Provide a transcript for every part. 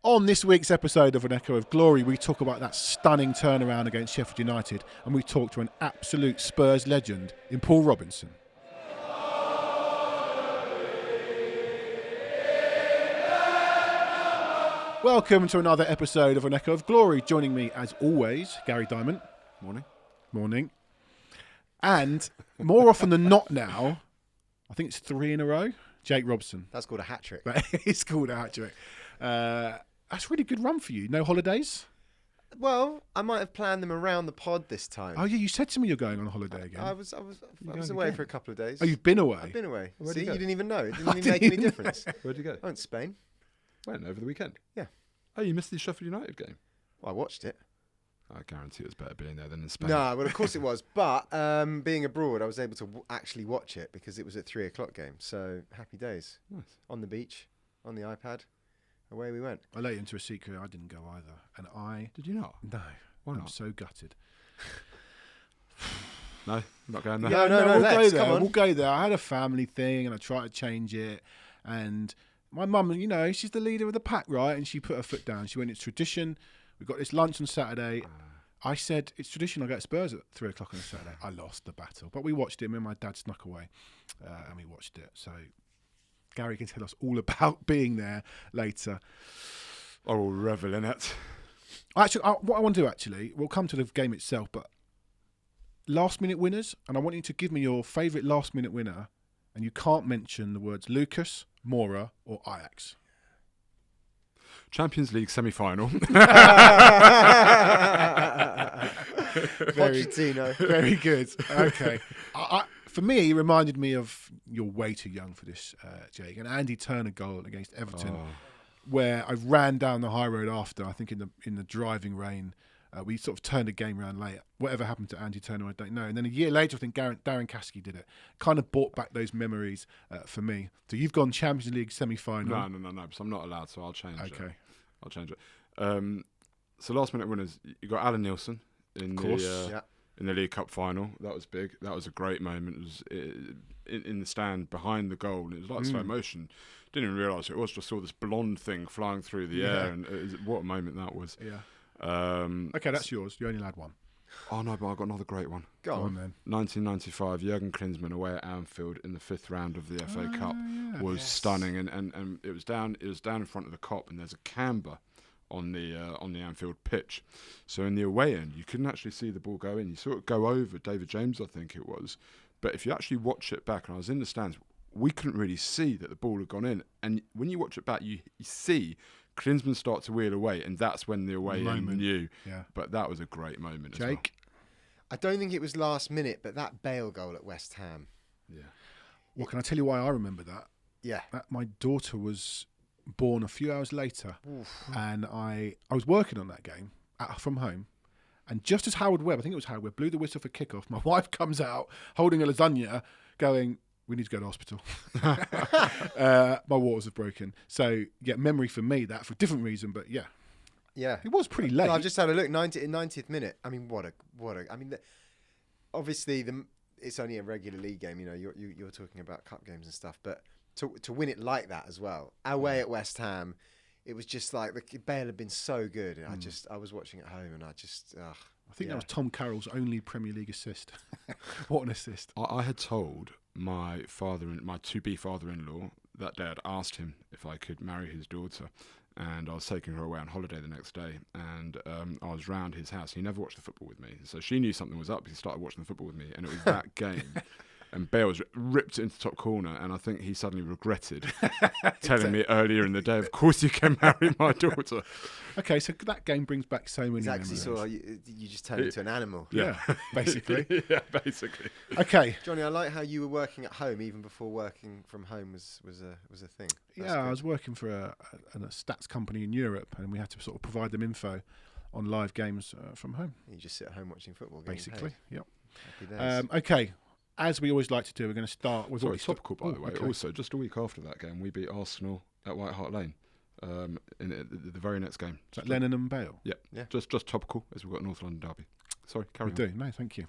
On this week's episode of An Echo of Glory, we talk about that stunning turnaround against Sheffield United, and we talk to an absolute Spurs legend in Paul Robinson. Welcome to another episode of An Echo of Glory. Joining me, as always, Gary Diamond. Morning. And more often than not now, I think it's 3 in a row, Jake Robson. That's called a hat-trick. It's called a hat-trick. That's a really good run for you. No holidays? Well, I might have planned them around the pod this time. Oh, yeah, you said to me you're going on holiday again. I was away for a couple of days. Oh, you've been away? I've been away. Where'd See, you go? you didn't even know. It didn't even make any difference. Where'd you go? I went to Spain. When? Over the weekend? Yeah. Oh, you missed the Sheffield United game? Well, I watched it. I guarantee it was better being there than in Spain. No, well, of course it was. But being abroad, I was able to actually watch it because it was at 3 o'clock game. So happy days. Nice. On the beach, on the iPad. Away we went. I let you into a secret. I didn't go either. And I... Did you not? No. Why I'm not? so gutted. No? Not going there? Yeah. No, we'll let's, go there. come on. We'll go there. I had a family thing and I tried to change it. And my mum, you know, she's the leader of the pack, right? And she put her foot down. She went, it's tradition. We've got this lunch on Saturday. I said, it's tradition I go to Spurs at 3 o'clock on a Saturday. I lost the battle. But we watched it. Me and my dad snuck away. And we watched it. So Gary can tell us all about being there later. I will revel in it. Actually, what I want to do, actually, we'll come to the game itself, but last-minute winners, and I want you to give me your favourite last-minute winner, and you can't mention the words Lucas, Mora, or Ajax. Champions League semi-final. Pochettino. Very good. Okay. For me, he reminded me of, you're way too young for this, Jake, an Andy Turner goal against Everton, where I ran down the high road after, I think in the driving rain. We sort of turned the game around late. Whatever happened to Andy Turner, I don't know. And then a year later, I think Darren Caskey did it. Kind of brought back those memories for me. So you've gone Champions League semi-final. No, because I'm not allowed, so I'll change it. Okay. I'll change it. So last-minute winners, you got Alan Nielsen in the League Cup final. That was big. That was a great moment. It was in the stand behind the goal, and it was like slow motion. Didn't even realise it was. Just saw this blonde thing flying through the air, and what a moment that was. Yeah. Okay, that's yours. You only had one. Oh no, but I got another great one. Go on then. 1995, Jurgen Klinsmann away at Anfield in the 5th round of the FA Cup was stunning, and it was down in front of the Kop, and there's a camber on the Anfield pitch. So in the away end, you couldn't actually see the ball go in. You saw it go over David James, I think it was. But if you actually watch it back, and I was in the stands, we couldn't really see that the ball had gone in. And when you watch it back, you see Klinsmann start to wheel away, and that's when the away end knew. Yeah. But that was a great moment Jake? as well. I don't think it was last minute, but that Bale goal at West Ham. Yeah. Well, can I tell you why I remember that? Yeah. My daughter was born a few hours later, and I was working on that game from home. And just as Howard Webb, I think it was Howard Webb, blew the whistle for kickoff, my wife comes out holding a lasagna going, we need to go to hospital. My waters have broken. So, yeah, memory for me, that for a different reason, but yeah. Yeah. It was pretty late. No, I've just had a look, 90th minute. I mean, obviously it's only a regular league game, you know, you're talking about cup games and stuff, but to win it like that as well, away at West Ham, it was just like, Bale had been so good, and I was watching at home, and I think that was Tom Carroll's only Premier League assist. What an assist. I had told my to-be father-in-law that day, I'd asked him if I could marry his daughter, and I was taking her away on holiday the next day, and I was round his house. He never watched the football with me, so she knew something was up. He started watching the football with me, and it was that game. And Bale was ripped into top corner, and I think he suddenly regretted telling me earlier in the day, of course you can marry my daughter. Okay, so that game brings back so many exactly. memories. So you just turned into an animal. Yeah, basically. Yeah, basically. Okay. Johnny, I like how you were working at home even before working from home was a thing. That's I good. was working for a stats company in Europe, and we had to sort of provide them info on live games from home. You just sit at home watching football. Basically, yep. Happy days. Okay. As we always like to do, we're going to start with... Sorry, topical, by the way. Okay. Also, just a week after that game, we beat Arsenal at White Hart Lane in the very next game. Is that Lennon and Bale? Yeah. Just topical, as we've got North London derby. Sorry, carry on. We do. No, thank you.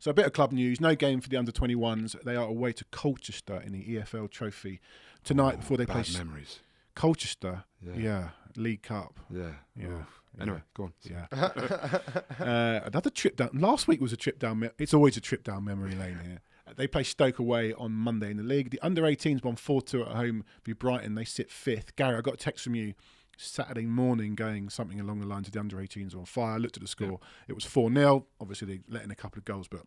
So a bit of club news. No game for the under-21s. They are away to Colchester in the EFL Trophy tonight before they play... memories. Colchester, League Cup. Yeah. Yeah. Anyway, go on. Yeah. Another trip down. Last week was a trip down. It's always a trip down memory lane here. They play Stoke away on Monday in the league. The under-18s won 4-2 at home v Brighton. They sit 5th. Gary, I got a text from you Saturday morning going something along the lines of the under-18s are on fire. I looked at the score. It was 4-0. Obviously, they let in a couple of goals, but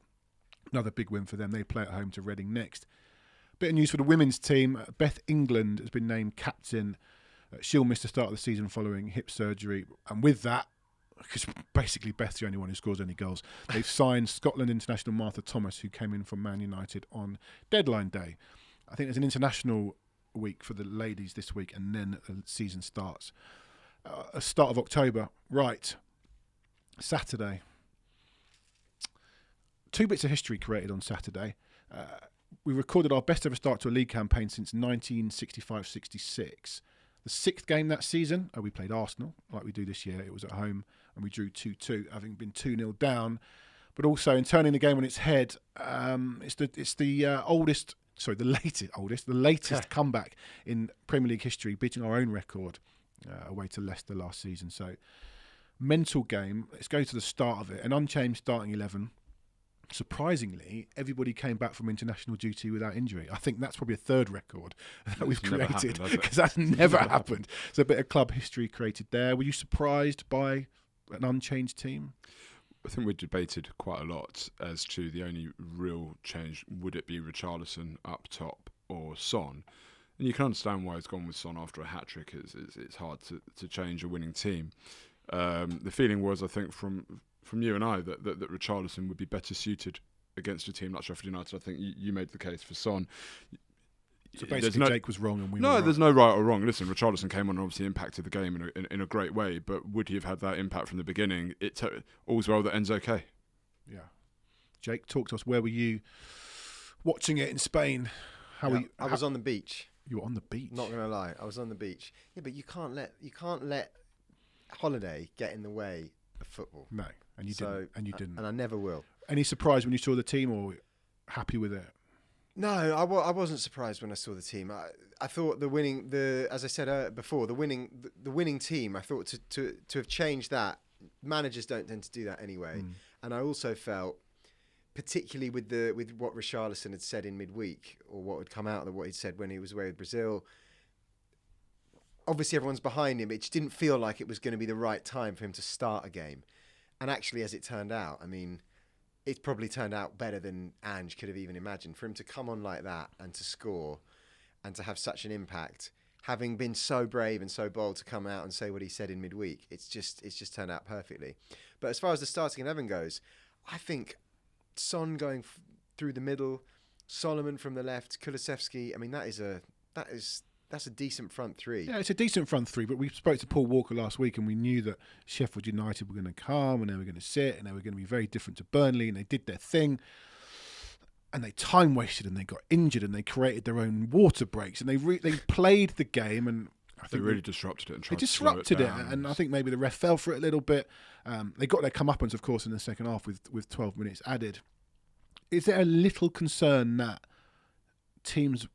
another big win for them. They play at home to Reading next. Bit of news for the women's team. Beth England has been named captain. She'll miss the start of the season following hip surgery. And with that, because basically Beth's the only one who scores any goals, they've signed Scotland international Martha Thomas, who came in from Man United on deadline day. I think there's an international week for the ladies this week, and then the season starts. Start of October. Right. Saturday. 2 bits of history created on Saturday. We recorded our best ever start to a league campaign since 1965-66. The 6th game that season, we played Arsenal, like we do this year. It was at home, and we drew 2-2, having been 2-0 down. But also, in turning the game on its head, it's the latest comeback in Premier League history, beating our own record away to Leicester last season. So, mental game. Let's go to the start of it. An unchanged starting 11. Surprisingly, everybody came back from international duty without injury. I think that's probably a 3rd record that we've created, because that's never happened. So a bit of club history created there. Were you surprised by an unchanged team? I think we debated quite a lot as to the only real change. Would it be Richarlison up top or Son? And you can understand why he's gone with Son after a hat-trick. It's hard to change a winning team. The feeling was, I think, from you and I, that Richarlison would be better suited against a team like Sheffield United. I think you made the case for Son. So basically, Jake was wrong and we were right. There's no right or wrong. Listen, Richarlison came on and obviously impacted the game in a great way, but would he have had that impact from the beginning? All's well that ends okay. Yeah. Jake, talk to us. Where were you watching it in Spain? I was on the beach. You were on the beach? Not going to lie. I was on the beach. Yeah, but you can't let holiday get in the way of football. No, and you didn't. And I never will. Any surprise when you saw the team, or happy with it? No, I wasn't surprised when I saw the team. I thought as I said before, the winning team. I thought to have changed that. Managers don't tend to do that anyway. And I also felt, particularly with what Richarlison had said in midweek, or what had come out of what he'd said when he was away with Brazil. Obviously, everyone's behind him. It just didn't feel like it was going to be the right time for him to start a game. And actually, as it turned out, I mean, it probably turned out better than Ange could have even imagined. For him to come on like that and to score and to have such an impact, having been so brave and so bold to come out and say what he said in midweek, it's just turned out perfectly. But as far as the starting 11 goes, I think Son going through the middle, Solomon from the left, Kulusevski, I mean, that's a decent front three. Yeah, it's a decent front three, but we spoke to Paul Walker last week and we knew that Sheffield United were going to come and they were going to sit and they were going to be very different to Burnley, and they did their thing and they time wasted and they got injured and they created their own water breaks and they played the game, and I think they really disrupted it and tried to slow it down. And I think maybe the ref fell for it a little bit. They got their comeuppance, of course, in the second half with 12 minutes added. Is there a little concern that teams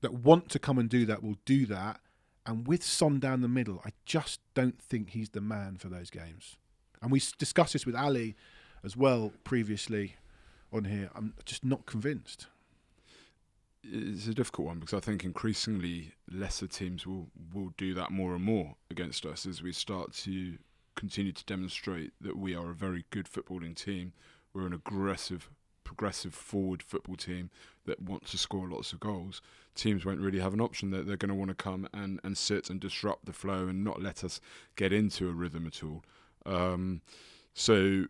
that want to come and do that will do that? And with Son down the middle, I just don't think he's the man for those games. And we discussed this with Ali as well previously on here. I'm just not convinced. It's a difficult one because I think increasingly lesser teams will do that more and more against us as we start to continue to demonstrate that we are a very good footballing team. We're an aggressive, progressive forward football team that wants to score lots of goals. Teams won't really have an option. They're going to want to come and sit and disrupt the flow and not let us get into a rhythm at all. So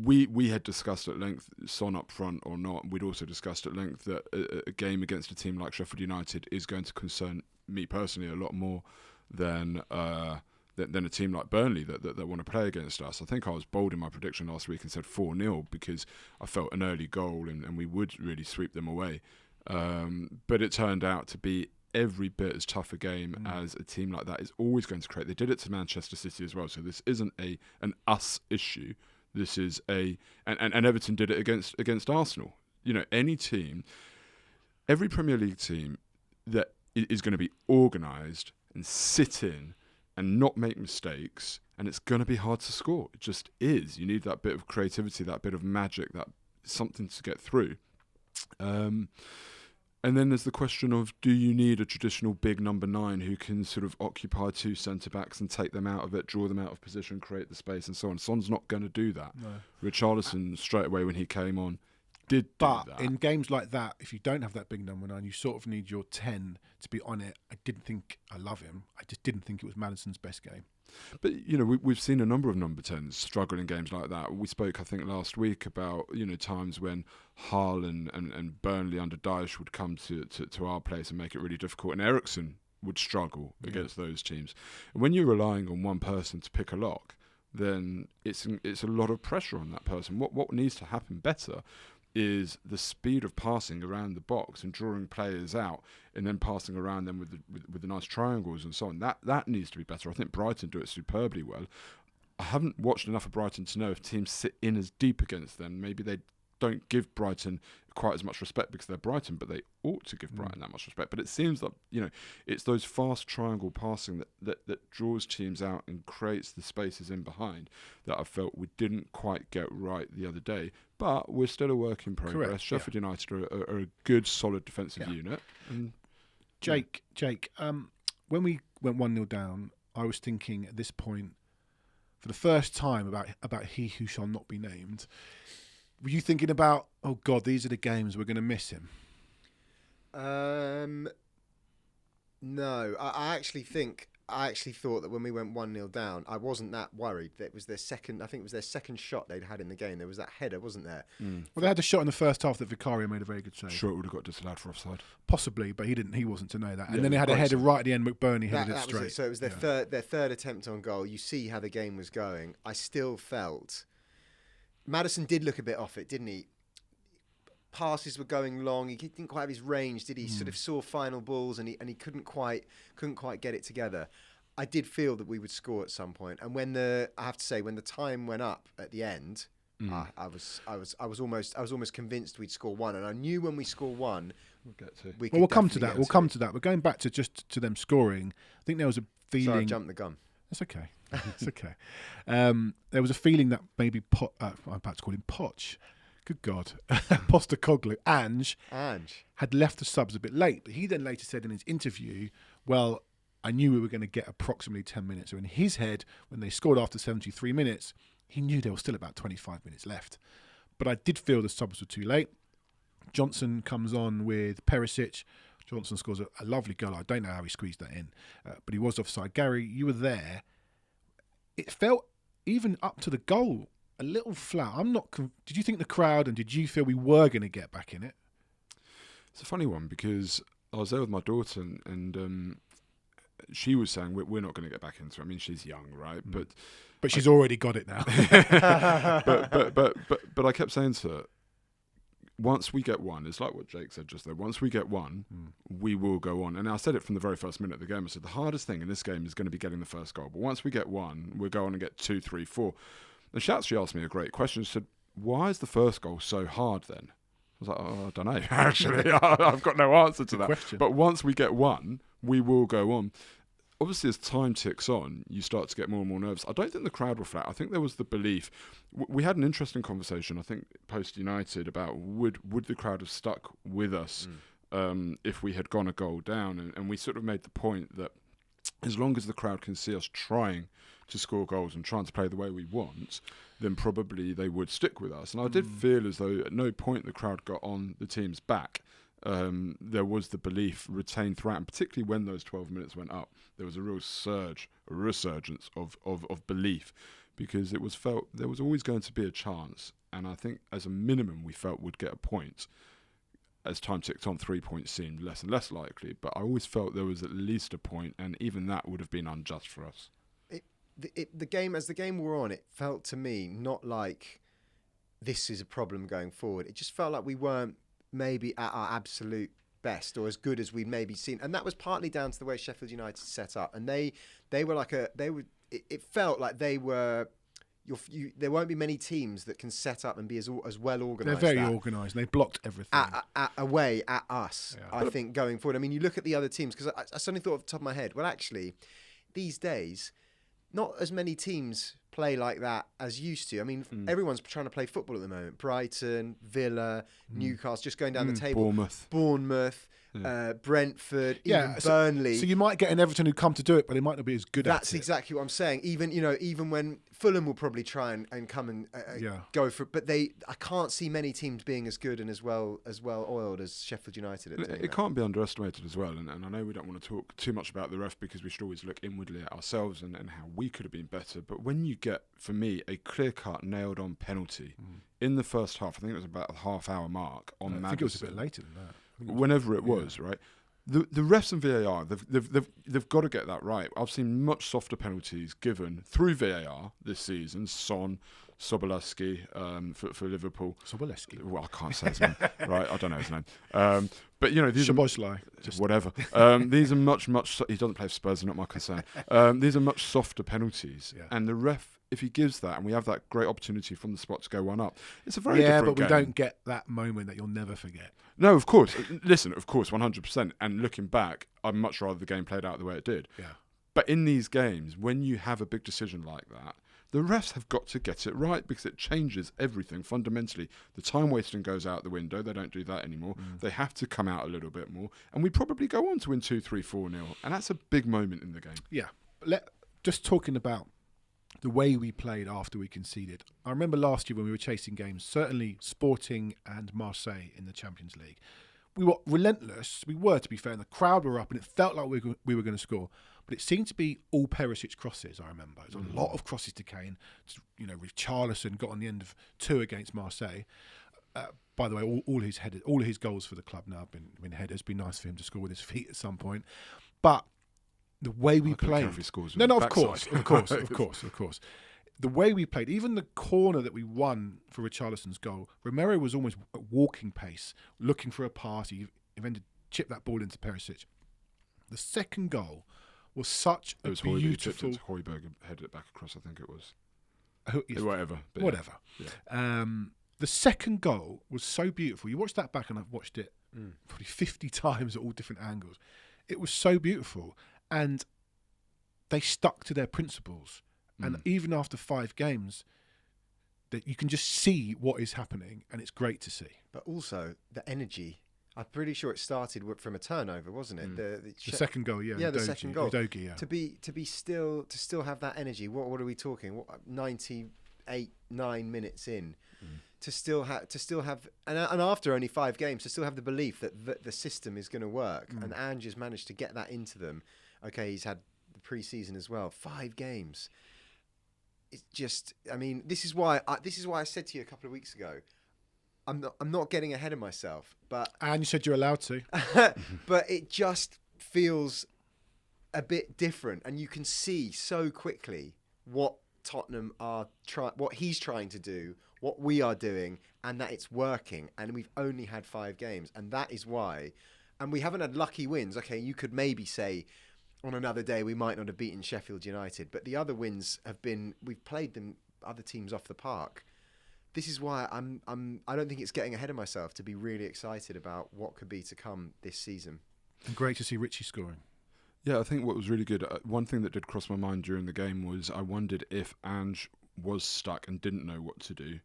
we had discussed at length Son up front or not. We'd also discussed at length that a game against a team like Sheffield United is going to concern me personally a lot more than a team like Burnley that want to play against us. I think I was bold in my prediction last week and said 4-0 because I felt an early goal and we would really sweep them away. But it turned out to be every bit as tough a game as a team like that is always going to create. They did it to Manchester City as well, so this isn't an us issue. This is and Everton did it against Arsenal. You know, any team, every Premier League team that is going to be organised and sit in and not make mistakes, and it's going to be hard to score. It just is. You need that bit of creativity, that bit of magic, that something to get through. And then there's the question of, do you need a traditional big number 9 who can sort of occupy 2 centre-backs and take them out of it, draw them out of position, create the space and so on? Son's not going to do that. No. Richarlison, straight away when he came on, did But do that. in games like that, if you don't have that big number 9, you sort of need your 10 to be on it. I didn't think, I love him, I just didn't think it was Maddison's best game. But, you know, we've seen a number of number 10s struggle in games like that. We spoke, I think, last week about, you know, times when Hull and Burnley under Dyche would come to our place and make it really difficult, and Eriksen would struggle against those teams. And when you're relying on one person to pick a lock, then it's a lot of pressure on that person. What needs to happen better is the speed of passing around the box and drawing players out and then passing around them with the nice triangles and so on. That needs to be better. I think Brighton do it superbly well. I haven't watched enough of Brighton to know if teams sit in as deep against them. Maybe they don't give Brighton quite as much respect because they're Brighton, but they ought to give Brighton that much respect. But it seems that, you know, it's those fast triangle passing that draws teams out and creates the spaces in behind that I felt we didn't quite get right the other day. But we're still a work in progress. Correct, Sheffield United are a good, solid defensive unit. And Jake, when we went 1-0 down, I was thinking at this point, for the first time, about he who shall not be named. Were you thinking about, oh God, these are the games we're going to miss him? No, I actually thought that when we went 1-0 down, I wasn't that worried. That was their second. I think it was their second shot they'd had in the game. There was that header, wasn't there? Well, they had a shot in the first half that Vicario made a very good save. sure it would have got disallowed for offside. Possibly, but he didn't. He wasn't to know that. And Yeah, then they had a great header save. right at the end. McBurney headed it That straight. was it. So it was their third attempt on goal. You see how the game was going. I still felt Maddison did look a bit off it, didn't he? Passes were going long. He didn't quite have his range, did he? Sort of saw final balls, and he couldn't quite get it together. I did feel that we would score at some point, and when I have to say, when the time went up at the end, I was almost convinced we'd score one, and I knew when we score one, We'll come to that. We'll come to that. But going back to them scoring, I think there was a feeling. Sorry, I jumped the gun. That's okay. It's okay. There was a feeling that maybe I'm about to call him Poch. Good God. Postecoglou, Ange had left the subs a bit late, but he then later said in his interview, well, I knew we were going to get approximately 10 minutes. So in his head, when they scored after 73 minutes, he knew there was still about 25 minutes left. But I did feel the subs were too late. Johnson comes on with Perisic. Johnson scores a lovely goal. I don't know how he squeezed that in, but he was offside. Gary, you were there. It felt, even up to the goal, a little flat. Did you think the crowd, and did you feel we were going to get back in it? It's a funny one because I was there with my daughter and she was saying we're not going to get back into it. I mean, she's young, right? But she's already got it now. but I kept saying to her, once we get one, it's like what Jake said just there. Once we get one, we will go on. And I said it from the very first minute of the game. I said the hardest thing in this game is going to be getting the first goal. But once we get one, we'll go on and get 2, 3, 4. And she actually asked me a great question. She said, why is the first goal so hard then? I was like, oh, I don't know. Actually, I've got no answer to that. Question. But once we get one, we will go on. Obviously, as time ticks on, you start to get more and more nervous. I don't think the crowd were flat. I think there was the belief. We had an interesting conversation, I think, post-United about would the crowd have stuck with us if we had gone a goal down. And we sort of made the point that as long as the crowd can see us trying to score goals and trying to play the way we want, then probably they would stick with us. And I did feel as though at no point the crowd got on the team's back. There was the belief retained throughout, and particularly when those 12 minutes went up, there was a real surge, a resurgence of belief, because it was felt there was always going to be a chance, and I think as a minimum we felt we'd get a point. As time ticked on, 3 points seemed less and less likely, but I always felt there was at least a point, and even that would have been unjust for us. The game wore on, it felt to me not like this is a problem going forward. It just felt like we weren't maybe at our absolute best or as good as we'd maybe seen, and that was partly down to the way Sheffield United set up. And it felt like they were there won't be many teams that can set up and be as well They're organised. very organised, and they blocked everything. Away at us, Yeah. I think, going forward. I mean, you look at the other teams, because I suddenly thought off the top of my head, well, actually, these days, not as many teams play like that as used to. I mean, everyone's trying to play football at the moment. Brighton, Villa, Newcastle, just going down the table. Bournemouth. Brentford, even Burnley. So you might get an Everton who come to do it, but they might not be as good at it. That's exactly what I'm saying. Even when Fulham will probably try and come and go for it, but I can't see many teams being as good and as well oiled as Sheffield United are doing. It can't be underestimated as well, and I know we don't want to talk too much about the ref because we should always look inwardly at ourselves and how we could have been better. But when you get, for me, a clear-cut, nailed-on penalty in the first half, I think it was about the half-hour mark on Maddison. I think it was a bit later than that. Whenever it was, right? The refs and VAR, they've got to get that right. I've seen much softer penalties given through VAR this season. Soboleski for Liverpool. Soboleski. Well, I can't say his name. Right, I don't know his name. But these are whatever. These are much. He doesn't play for Spurs. They're not my concern. These are much softer penalties, and the ref, if he gives that, and we have that great opportunity from the spot to go one up, it's a very different but we game. don't get that moment that you'll never forget. No, of course. Listen, of course, 100%. And looking back, I'd much rather the game played out the way it did. Yeah. But in these games, when you have a big decision like that, the refs have got to get it right because it changes everything fundamentally. The time wasting goes out the window. They don't do that anymore. They have to come out a little bit more. And we probably go on to win 2-3, 4-0. And that's a big moment in the game. Yeah. Just talking about the way we played after we conceded. I remember last year when we were chasing games, certainly Sporting and Marseille in the Champions League. We were relentless. We were, to be fair, and the crowd were up, and it felt like we were going to score. But it seemed to be all Perisic crosses, I remember. It was a lot of crosses to Kane. Richarlison got on the end of 2 against Marseille. By the way, all his goals for the club now have been headers. It'd be nice for him to score with his feet at some point. But the way we played, of course. The way we played, even the corner that we won for Richarlison's goal, Romero was almost at walking pace, looking for a pass. He eventually chipped that ball into Perisic. The second goal was such a beautiful. Højbjerg headed it back across. I think it was. Whatever. Yeah. The second goal was so beautiful. You watch that back, and I've watched it probably 50 times at all different angles. It was so beautiful. And they stuck to their principles. And even after 5 games, that you can just see what is happening, and it's great to see. But also the energy. I'm pretty sure it started from a turnover, wasn't it? The second goal, yeah. The second goal. Udogie, yeah. To still have that energy. What are we talking? 98, 9 minutes in. To still have, and after only 5 games, to still have the belief that the system is going to work. And Ange has managed to get that into them. Okay, he's had the pre-season as well. 5 games. It's just, I mean, this is why I said to you a couple of weeks ago, I'm not getting ahead of myself, and you said you're allowed to. But it just feels a bit different, and you can see so quickly what Tottenham are what he's trying to do, what we are doing, and that it's working. And we've only had 5 games, and that is why. And we haven't had lucky wins. Okay, you could maybe say on another day we might not have beaten Sheffield United, but the other wins have been, we've played them, other teams off the park. This is why I don't think it's getting ahead of myself to be really excited about what could be to come this season. And great to see Richie scoring. Yeah, I think what was really good, one thing that did cross my mind during the game was I wondered if Ange was stuck and didn't know what to do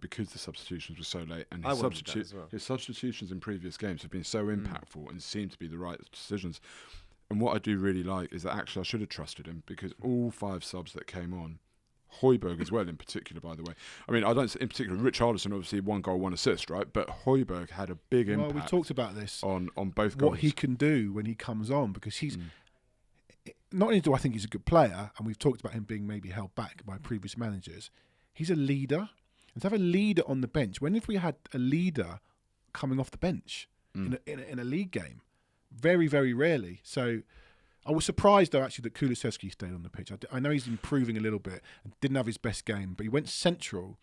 because the substitutions were so late. And his substitutions in previous games have been so impactful and seemed to be the right decisions. And what I do really like is that actually I should have trusted him because all 5 subs that came on, Højbjerg as well in particular, by the way. I mean, I don't in particular, Richarlison obviously 1 goal, 1 assist, right? But Højbjerg had a big impact. Well, we talked about this on both goals. What he can do when he comes on, because he's not only do I think he's a good player, and we've talked about him being maybe held back by previous managers, he's a leader. And to have a leader on the bench, when have we had a leader coming off the bench in a league game? Very, very rarely. So I was surprised, though, actually, that Kulusevski stayed on the pitch. I know he's improving a little bit and didn't have his best game, but he went central,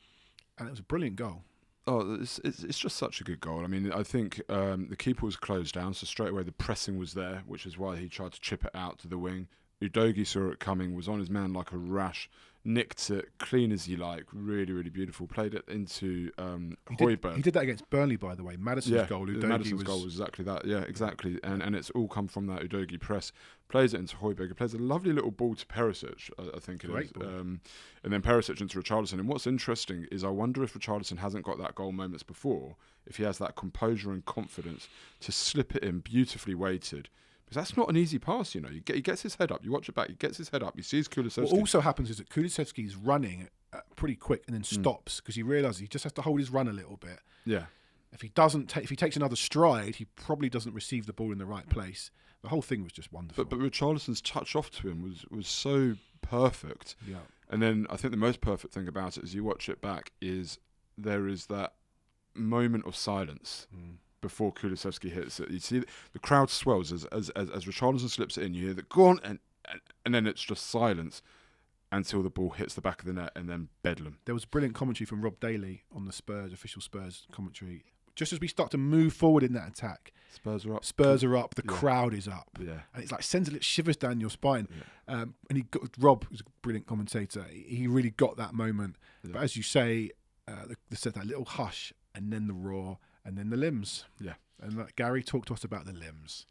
and it was a brilliant goal. Oh, it's just such a good goal. I mean, I think the keeper was closed down, so straight away the pressing was there, which is why he tried to chip it out to the wing. Udogie saw it coming, was on his man like a rash, nicked it clean as you like, really, really beautiful. Played it into Højbjerg. He did that against Burnley, by the way. Madison's goal. Madison's goal was exactly that. Yeah, exactly. And it's all come from that Udogie press. Plays it into Højbjerg. He plays a lovely little ball to Perisic, I think it is. And then Perisic into Richarlison. And what's interesting is I wonder if Richarlison hasn't got that goal moments before, if he has that composure and confidence to slip it in beautifully weighted. Because that's not an easy pass, you know. He gets his head up. You watch it back. He gets his head up. He sees Kulusevski. What also happens is that Kulusevski is running pretty quick and then stops because he realises he just has to hold his run a little bit. Yeah. If he takes another stride, he probably doesn't receive the ball in the right place. The whole thing was just wonderful. But Richarlison's touch off to him was so perfect. Yeah. And then I think the most perfect thing about it, as you watch it back, is there is that moment of silence. Before Kulusevski hits it, you see the crowd swells as Richarlison slips it in. You hear the go on, and then it's just silence until the ball hits the back of the net, and then bedlam. There was brilliant commentary from Rob Daly on the Spurs official Spurs commentary. Just as we start to move forward in that attack, Spurs are up. The crowd is up, and it's like sends a little shivers down your spine. Yeah. And Rob was a brilliant commentator. He really got that moment. Yeah. But as you say, they said that little hush, and then the roar. And then the limbs. Yeah. And Gary, talk to us about the limbs.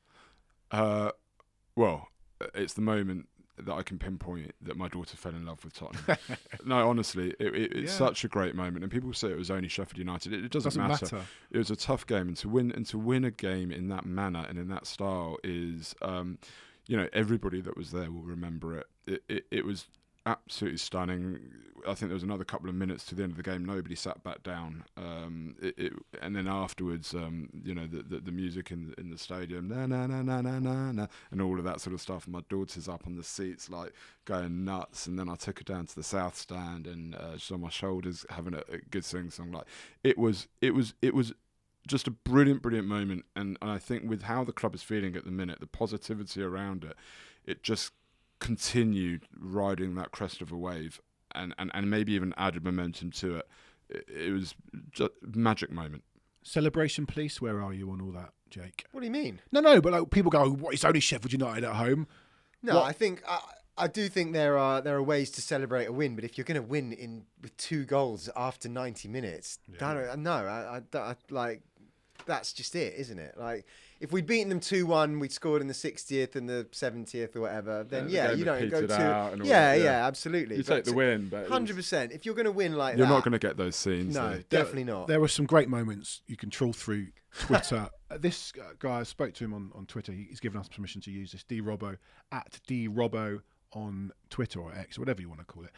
Well, it's the moment that I can pinpoint that my daughter fell in love with Tottenham. No, honestly, it's such a great moment. And people say it was only Sheffield United. It doesn't matter. It was a tough game. And to win a game in that manner and in that style is, everybody that was there will remember it. It was absolutely stunning. I think there was another couple of minutes to the end of the game. Nobody sat back down. And then afterwards, the music in the stadium, na na na na na na na, and all of that sort of stuff. My daughter's up on the seats, like going nuts. And then I took her down to the south stand, and she's on my shoulders having a good sing-song. Like it was just a brilliant moment. And I think with how the club is feeling at the minute, the positivity around it, it just continued riding that crest of a wave and maybe even added momentum to it. It was just a magic moment. Celebration police, where are you on all that, Jake? What do you mean? No, but like, people go, it's only Sheffield United at home. No, what? I think I do think there are ways to celebrate a win, but if you're going to win with 2 goals after 90 minutes, that's just it, isn't it? Like, if we'd beaten them 2-1, we'd scored in the 60th and the 70th or whatever, then you don't go to... Yeah, absolutely. You take the win, but... 100%. If you're going to win like you're that... You're not going to get those scenes. No, definitely not. There were some great moments. You can trawl through Twitter. This guy, I spoke to him on Twitter. He's given us permission to use this, Robbo, at Robbo on Twitter or X, whatever you want to call it.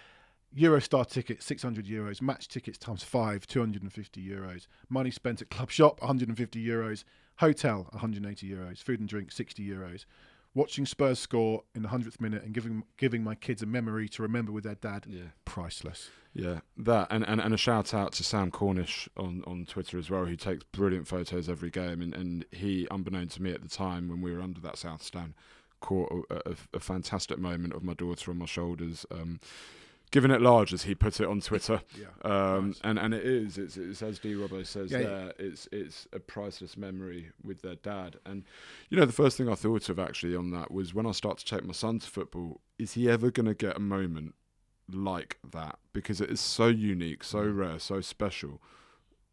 Eurostar tickets, €600. Match tickets times 5, €250. Money spent at club shop, €150. Hotel, €180. Food and drink, €60. Watching Spurs score in the 100th minute and giving my kids a memory to remember with their dad, priceless. Yeah, that and a shout out to Sam Cornish on Twitter as well. He takes brilliant photos every game, and he, unbeknown to me at the time when we were under that south stand, caught a fantastic moment of my daughter on my shoulders. Giving it large, as he put it on Twitter. Nice. And it's as D. Robbo says there, it's a priceless memory with their dad. And, the first thing I thought of actually on that was when I start to take my son to football, is he ever going to get a moment like that? Because it is so unique, so rare, so special.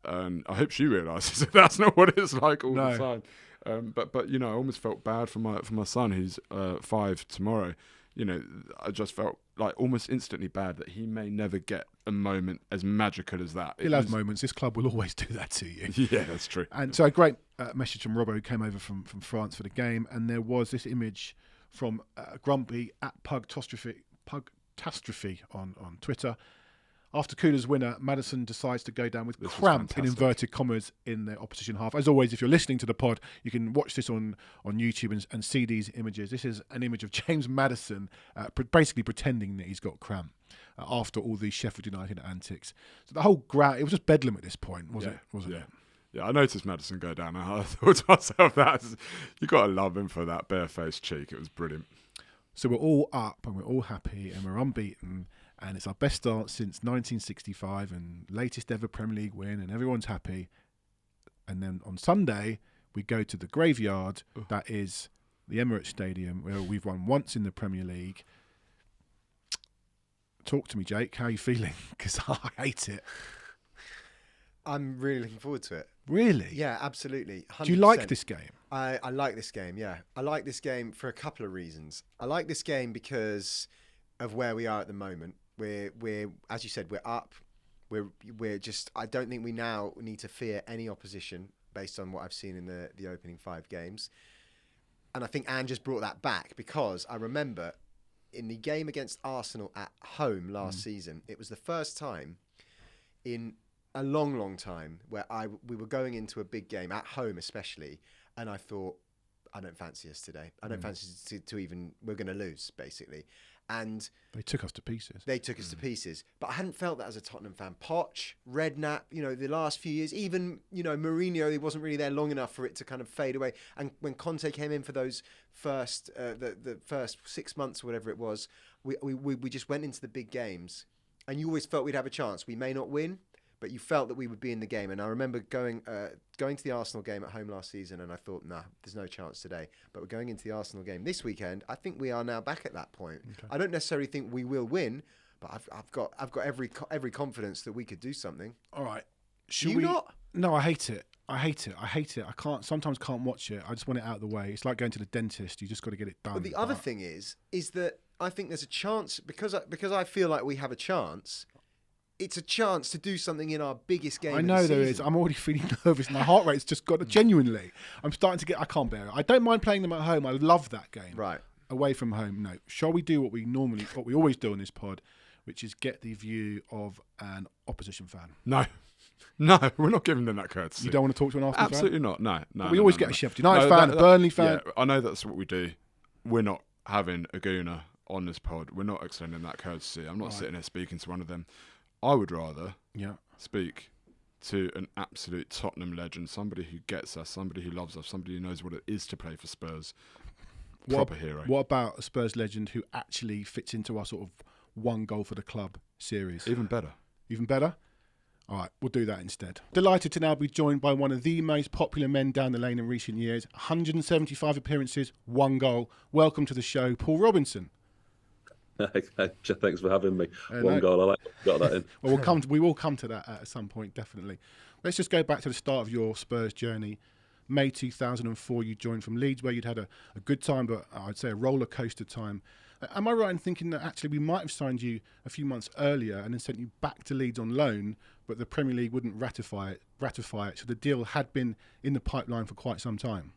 And I hope she realises that that's not what it's like all the time. But I almost felt bad for my son, who's 5 tomorrow. I just felt like almost instantly bad that he may never get a moment as magical as that. He'll have moments. This club will always do that to you. Yeah, that's true. And so a great message from Robbo, who came over from France for the game. And there was this image from Grumpy at Pugtastrophe on Twitter. After Kula's winner, Maddison decides to go down with cramp, in inverted commas, in the opposition half. As always, if you're listening to the pod, you can watch this on YouTube and see these images. This is an image of James Maddison basically pretending that he's got cramp after all these Sheffield United antics. So the whole ground, it was just bedlam at this point, wasn't it? Yeah, I noticed Maddison go down, and I thought to myself, you got to love him for that barefaced cheek. It was brilliant. So we're all up and we're all happy and we're unbeaten. And it's our best start since 1965 and latest ever Premier League win, and everyone's happy. And then on Sunday, we go to the graveyard that is the Emirates Stadium, where we've won once in the Premier League. Talk to me, Jake. How are you feeling? Because I hate it. I'm really looking forward to it. Really? Yeah, absolutely. 100%. Do you like this game? I like this game, yeah. I like this game for a couple of reasons. I like this game because of where we are at the moment. We're as you said, we're up. We're just, I don't think we now need to fear any opposition based on what I've seen in the opening 5 games. And I think Ange just brought that back, because I remember in the game against Arsenal at home last season, it was the first time in a long, long time where we were going into a big game at home, especially, and I thought, I don't fancy us today. I don't fancy to even, we're going to lose, basically. And they took us to pieces. But I hadn't felt that as a Tottenham fan. Poch, Redknapp, the last few years, even, Mourinho, he wasn't really there long enough for it to kind of fade away. And when Conte came in for those first, the first 6 months or whatever it was, we just went into the big games, and you always felt we'd have a chance. We may not win, but you felt that we would be in the game. And I remember going to the Arsenal game at home last season, and I thought, nah, there's no chance today. But we're going into the Arsenal game this weekend. I think we are now back at that point. Okay. I don't necessarily think we will win, but I've got every confidence that we could do something. All right, should we not? No, I hate it. I sometimes can't watch it. I just want it out of the way. It's like going to the dentist. You just got to get it done. But the other thing is that I think there's a chance, because I feel like we have a chance. It's a chance to do something in our biggest game. I know there is. I'm already feeling nervous. My heart rate's just got genuinely. I'm starting to get. I can't bear it. I don't mind playing them at home. I love that game. Right. Away from home, no. Shall we do what we always do on this pod, which is get the view of an opposition fan? No, we're not giving them that courtesy. You don't want to talk to an Arsenal fan? Absolutely not. No. We always get a Sheffield United fan, a Burnley fan. Yeah, I know that's what we do. We're not having a gooner on this pod. We're not extending that courtesy. I'm not sitting here speaking to one of them. I would rather speak to an absolute Tottenham legend, somebody who gets us, somebody who loves us, somebody who knows what it is to play for Spurs. Proper hero. What about a Spurs legend who actually fits into our sort of one goal for the club series? Even better. Even better? All right, we'll do that instead. Delighted to now be joined by one of the most popular men down the lane in recent years. 175 appearances, 1 goal. Welcome to the show, Paul Robinson. Thanks for having me. One goal, I got that in. Well, we will come to that at some point, definitely. Let's just go back to the start of your Spurs journey. May 2004, you joined from Leeds, where you'd had a good time, but I'd say a roller coaster time. Am I right in thinking that actually we might have signed you a few months earlier and then sent you back to Leeds on loan, but the Premier League wouldn't ratify it, so the deal had been in the pipeline for quite some time?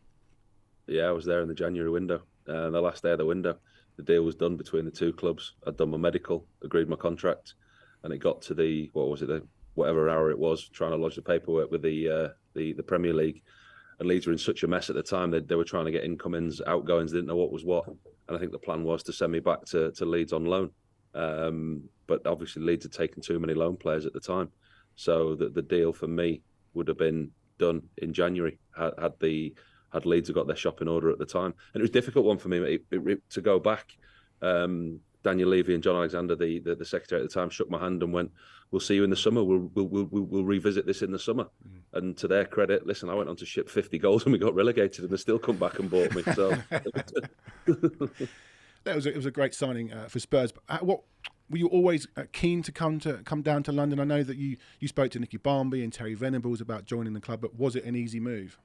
Yeah, I was there in the January window, the last day of the window. The deal was done between the two clubs. I'd done my medical, agreed my contract, and it got to the whatever hour it was, trying to lodge the paperwork with the Premier League. And Leeds were in such a mess at the time that they were trying to get incomings, outgoings, didn't know what was what. And I think the plan was to send me back to Leeds on loan. But obviously Leeds had taken too many loan players at the time. So the deal for me would have been done in January had Leeds have got their shop in order at the time. And it was a difficult one for me to go back. Daniel Levy and John Alexander, the secretary at the time, shook my hand and went, "We'll see you in the summer. We'll revisit this in the summer." And to their credit, listen, I went on to ship 50 goals and we got relegated, and they still come back and bought me. So it was a great signing for Spurs. But what were you always keen to come down to London? I know that you spoke to Nicky Barmby and Terry Venables about joining the club, but was it an easy move?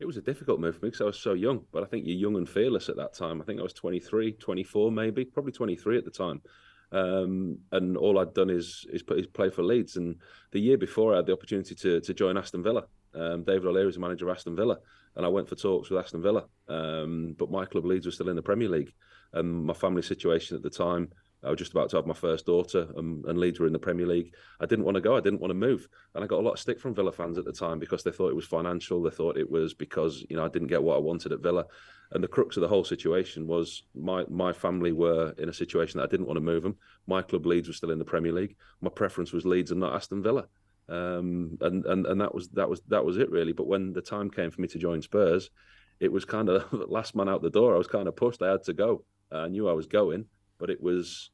It was a difficult move for me because I was so young, but I think you're young and fearless at that time. I think I was 23, 24 maybe, probably 23 at the time. And all I'd done is play for Leeds. And the year before I had the opportunity to join Aston Villa. David O'Leary was the manager of Aston Villa, and I went for talks with Aston Villa. But my club Leeds was still in the Premier League. And my family situation at the time, I was just about to have my first daughter, and Leeds were in the Premier League. I didn't want to go. I didn't want to move. And I got a lot of stick from Villa fans at the time because they thought it was financial. They thought it was because, I didn't get what I wanted at Villa. And the crux of the whole situation was my family were in a situation that I didn't want to move them. My club Leeds was still in the Premier League. My preference was Leeds and not Aston Villa. And that was it really. But when the time came for me to join Spurs, it was kind of last man out the door. I was kind of pushed. I had to go. I knew I was going. But it was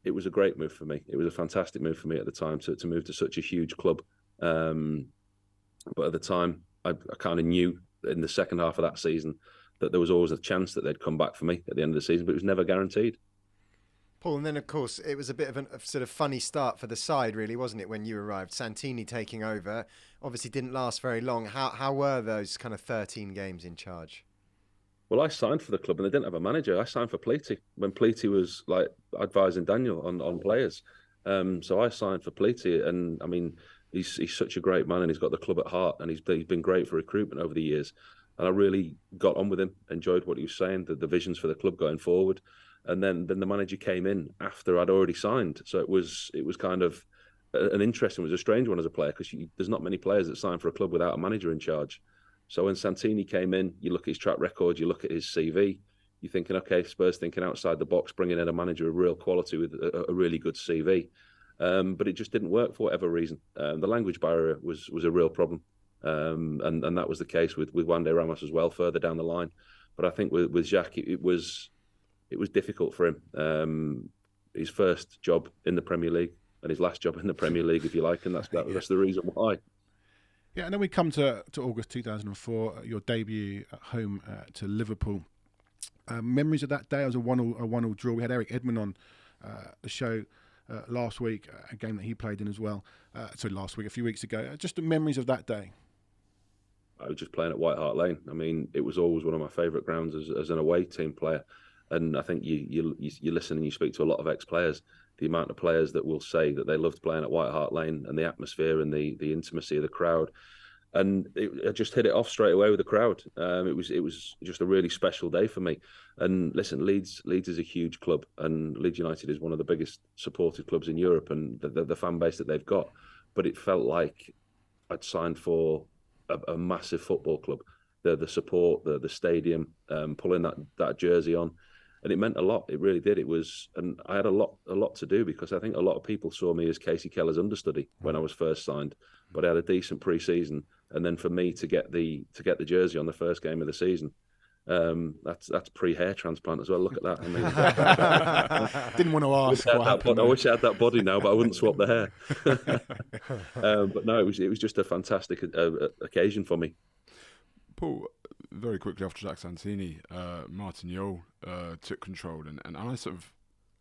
a great move for me. It was a fantastic move for me at the time to move to such a huge club. But at the time, I kind of knew in the second half of that season that there was always a chance that they'd come back for me at the end of the season, but it was never guaranteed. Paul, and then of course it was a bit of a sort of funny start for the side, really, wasn't it, when you arrived? Santini taking over, obviously didn't last very long. How were those kind of 13 games in charge? Well, I signed for the club and they didn't have a manager. I signed for Pleaty when Pleaty was like advising Daniel on players. So I signed for Pleaty, and I mean, he's such a great man, and he's got the club at heart, and he's been great for recruitment over the years. And I really got on with him, enjoyed what he was saying, the visions for the club going forward. And then the manager came in after I'd already signed, so it was kind of an interesting, it was a strange one as a player, because there's not many players that sign for a club without a manager in charge. So when Santini came in, you look at his track record, you look at his CV, you're thinking, okay, Spurs thinking outside the box, bringing in a manager of real quality with a really good CV. But it just didn't work for whatever reason. The language barrier was a real problem. And that was the case with Wande Ramos as well, further down the line. But I think with Jacques, it was difficult for him. His first job in the Premier League and his last job in the Premier League, if you like, and that's the reason why. Yeah, and then we come to August 2004, your debut at home to Liverpool. Memories of that day? It was a 1-1 draw. We had Eric Edmond on the show last week, a game that he played in as well. A few weeks ago. Just the memories of that day. I was just playing at White Hart Lane. I mean, it was always one of my favourite grounds as an away team player. And I think you listen and you speak to a lot of ex-players, the amount of players that will say that they loved playing at White Hart Lane and the atmosphere and the intimacy of the crowd. And I just hit it off straight away with the crowd. It was just a really special day for me. And listen, Leeds is a huge club, and Leeds United is one of the biggest supported clubs in Europe, and the fan base that they've got. But it felt like I'd signed for a massive football club. The support, the stadium, pulling that jersey on. And it meant a lot. It really did. It was, and I had a lot to do, because I think a lot of people saw me as Casey Keller's understudy when I was first signed. But I had a decent pre-season, and then for me to get the jersey on the first game of the season, that's pre-hair transplant as well. Look at that. I mean, didn't want to ask what happened. I wish I had that body now, but I wouldn't swap the hair. But no, it was just a fantastic occasion for me. Paul, very quickly after Jacques Santini, Martin Jol took control, and I sort of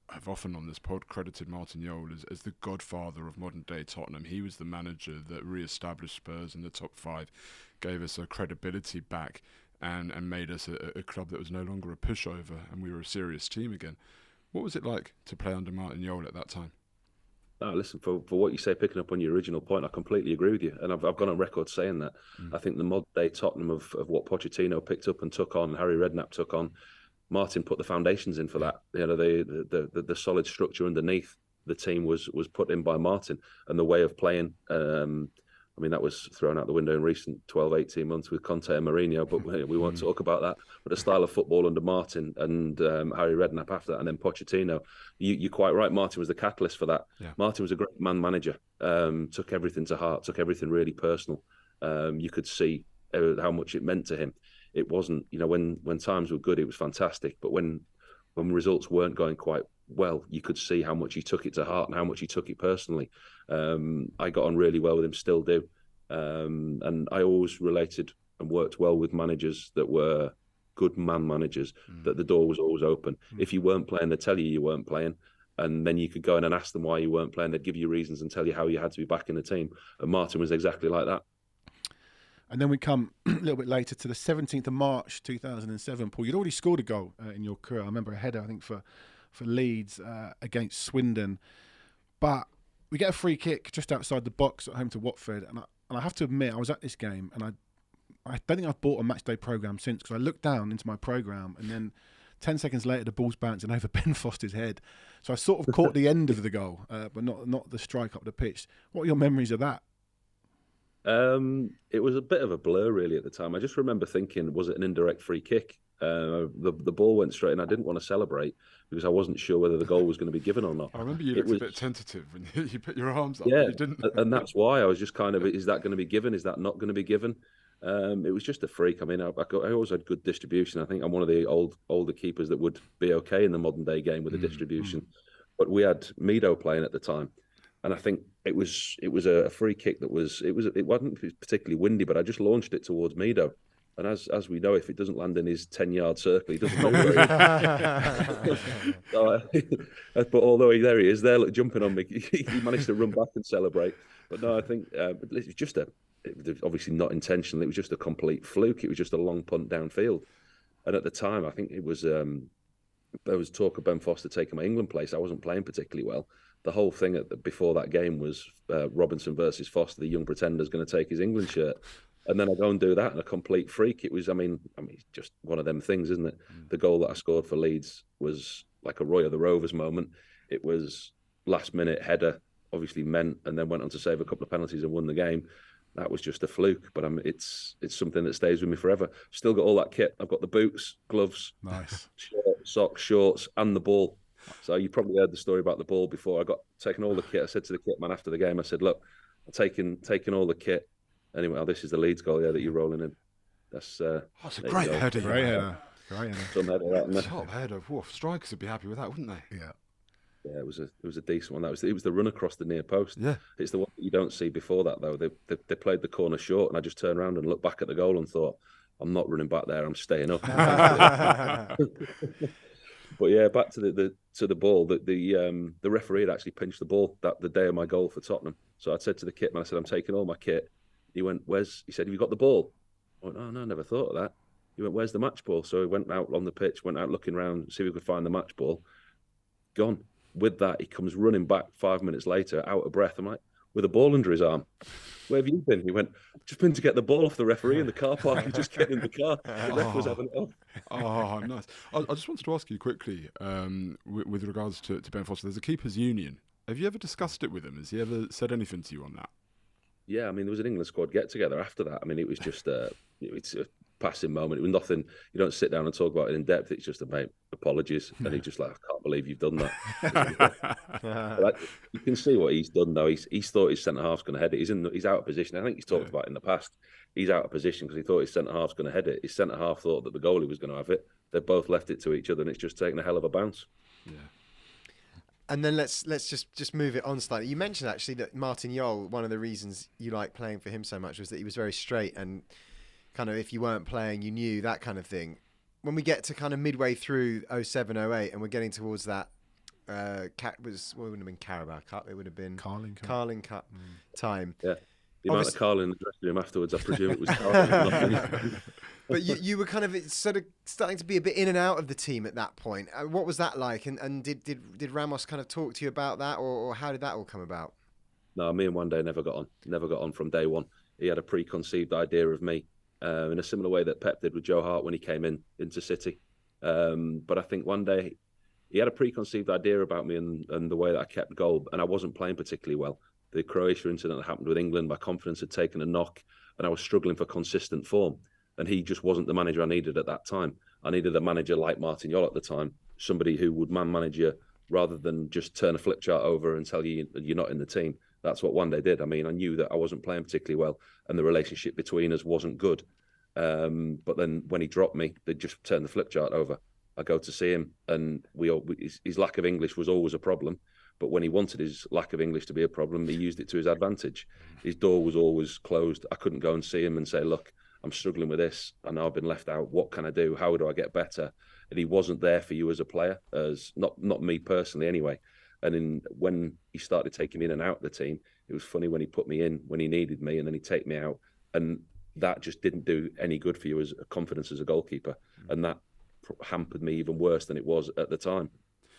have often on this pod credited Martin Jol as the godfather of modern day Tottenham. He was the manager that re-established Spurs in the top 5, gave us a credibility back, and made us a club that was no longer a pushover, and we were a serious team again. What was it like to play under Martin Jol at that time? Listen, for what you say, picking up on your original point, I completely agree with you, and I've gone on record saying that. I think the modern day Tottenham of what Pochettino picked up and took on, and Harry Redknapp took on, Martin put the foundations in for that. You know, the solid structure underneath the team was put in by Martin, and the way of playing. I mean, that was thrown out the window in recent 12, 18 months with Conte and Mourinho, but we won't talk about that. But the style of football under Martin and Harry Redknapp after that, and then Pochettino, you're quite right, Martin was the catalyst for that. Yeah. Martin was a great man manager, took everything to heart, took everything really personal. You could see how much it meant to him. It wasn't, when times were good, it was fantastic. But when results weren't going quite well, you could see how much he took it to heart and how much he took it personally. I got on really well with him, still do. And I always related and worked well with managers that were good man managers, that the door was always open. If you weren't playing, they'd tell you weren't playing. And then you could go in and ask them why you weren't playing. They'd give you reasons and tell you how you had to be back in the team. And Martin was exactly like that. And then we come a little bit later to the 17th of March 2007. Paul, you'd already scored a goal in your career. I remember a header, I think, for Leeds against Swindon. But we get a free kick just outside the box at home to Watford. And I have to admit, I was at this game, and I don't think I've bought a matchday programme since, because I looked down into my programme, and then 10 seconds later, the ball's bouncing over Ben Foster's head. So I sort of caught the end of the goal, but not the strike up the pitch. What are your memories of that? It was a bit of a blur really at the time. I just remember thinking, was it an indirect free kick? The ball went straight, and I didn't want to celebrate because I wasn't sure whether the goal was going to be given or not. I remember you looked a bit tentative when you put your arms up. Yeah, you didn't. And that's why I was just kind of, is that going to be given? Is that not going to be given? It was just a freak. I mean, I always had good distribution. I think I'm one of the older keepers that would be okay in the modern day game with the distribution. But we had Mido playing at the time, and I think it was a free kick that it wasn't particularly windy, but I just launched it towards Mido, And as we know, if it doesn't land in his 10-yard circle, he doesn't move. But although he is there, look, jumping on me, he managed to run back and celebrate. But no, I think it's just obviously not intentional. It was just a complete fluke. It was just a long punt downfield. And at the time, I think it was there was talk of Ben Foster taking my England place. I wasn't playing particularly well. The whole thing before that game was Robinson versus Foster. The young pretender's going to take his England shirt. And then I go and do that, and a complete freak. It was, I mean, it's just one of them things, isn't it? The goal that I scored for Leeds was like a Roy of the Rovers moment. It was last-minute header, obviously meant, and then went on to save a couple of penalties and won the game. That was just a fluke, but it's something that stays with me forever. Still got all that kit. I've got the boots, gloves, nice, socks, shorts, and the ball. So you probably heard the story about the ball before. I got taken all the kit. I said to the kit man after the game, I said, "Look, I'm taking all the kit." Anyway, this is the Leeds goal, that you're rolling in. That's a great header. Great header. Some header, top header. Woof. Strikers would be happy with that, wouldn't they? Yeah. Yeah, it was a decent one. It was the run across the near post. Yeah, it's the one that you don't see before that though. They played the corner short, and I just turned around and looked back at the goal and thought, I'm not running back there. I'm staying up. But yeah, back to the ball. The referee had actually pinched the ball the day of my goal for Tottenham. So I said to the kit man, I said, I'm taking all my kit. He went, he said, have you got the ball? I went, oh, no, I never thought of that. He went, where's the match ball? So he went out on the pitch, went out looking around, see if we could find the match ball. Gone. With that, he comes running back 5 minutes later, out of breath. I'm like, with a ball under his arm. Where have you been? He went, just been to get the ball off the referee in the car park. He just get in the car. The ref was having it off. Oh, nice. I just wanted to ask you quickly, with regards to Ben Foster, there's a keepers union. Have you ever discussed it with him? Has he ever said anything to you on that? Yeah, I mean, there was an England squad get-together after that. I mean, it was just it's a passing moment. It was nothing. You don't sit down and talk about it in depth. It's just mate, apologies. And he's just like, I can't believe you've done that. You can see what he's done, though. He's thought his centre-half's going to head it. He's out of position. I think he's talked about it in the past. He's out of position because he thought his centre-half's going to head it. His centre-half thought that the goalie was going to have it. They both left it to each other, and it's just taken a hell of a bounce. Yeah. And then let's just move it on slightly. You mentioned actually that Martin Jol, one of the reasons you liked playing for him so much was that he was very straight and kind of if you weren't playing, you knew, that kind of thing. When we get to kind of midway through 07, 08 and we're getting towards that, it wouldn't have been Carabao Cup, it would have been Carling Cup time. Yeah. The amount of Carling in the dressing room afterwards, I presume it was Carling. But you were kind of sort of starting to be a bit in and out of the team at that point. What was that like? And did Ramos kind of talk to you about that, or how did that all come about? No, me and Wande never got on from day one. He had a preconceived idea of me in a similar way that Pep did with Joe Hart when he came into City. But I think one day he had a preconceived idea about me and the way that I kept goal, and I wasn't playing particularly well. The Croatia incident that happened with England, my confidence had taken a knock, and I was struggling for consistent form. And he just wasn't the manager I needed at that time. I needed a manager like Martin Jol at the time, somebody who would manage you rather than just turn a flip chart over and tell you you're not in the team. That's what Wande did. I mean, I knew that I wasn't playing particularly well and the relationship between us wasn't good. But then when he dropped me, they just turned the flip chart over. I go to see him and his lack of English was always a problem. But when he wanted his lack of English to be a problem, he used it to his advantage. His door was always closed. I couldn't go and see him and say, look, I'm struggling with this. I know I've been left out. What can I do? How do I get better? And he wasn't there for you as a player, as not me personally anyway. And when he started taking me in and out of the team, it was funny when he put me in when he needed me, and then he'd take me out. And that just didn't do any good for you as a confidence as a goalkeeper. And that hampered me even worse than it was at the time.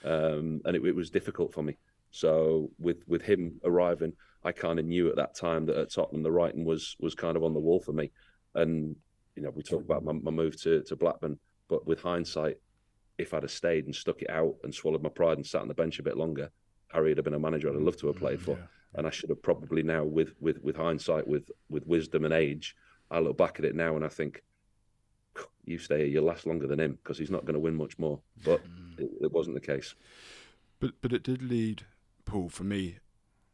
And it was difficult for me. So with him arriving, I kind of knew at that time that at Tottenham, the writing was kind of on the wall for me. And, you know, we talk about my move to Blackburn, but with hindsight, if I'd have stayed and stuck it out and swallowed my pride and sat on the bench a bit longer, Harry would have been a manager I'd have loved to have played for. Yeah. And I should have probably now, with hindsight, with wisdom and age, I look back at it now and I think, you stay here, you'll last longer than him because he's not going to win much more. But it wasn't the case. But it did lead, Paul, for me,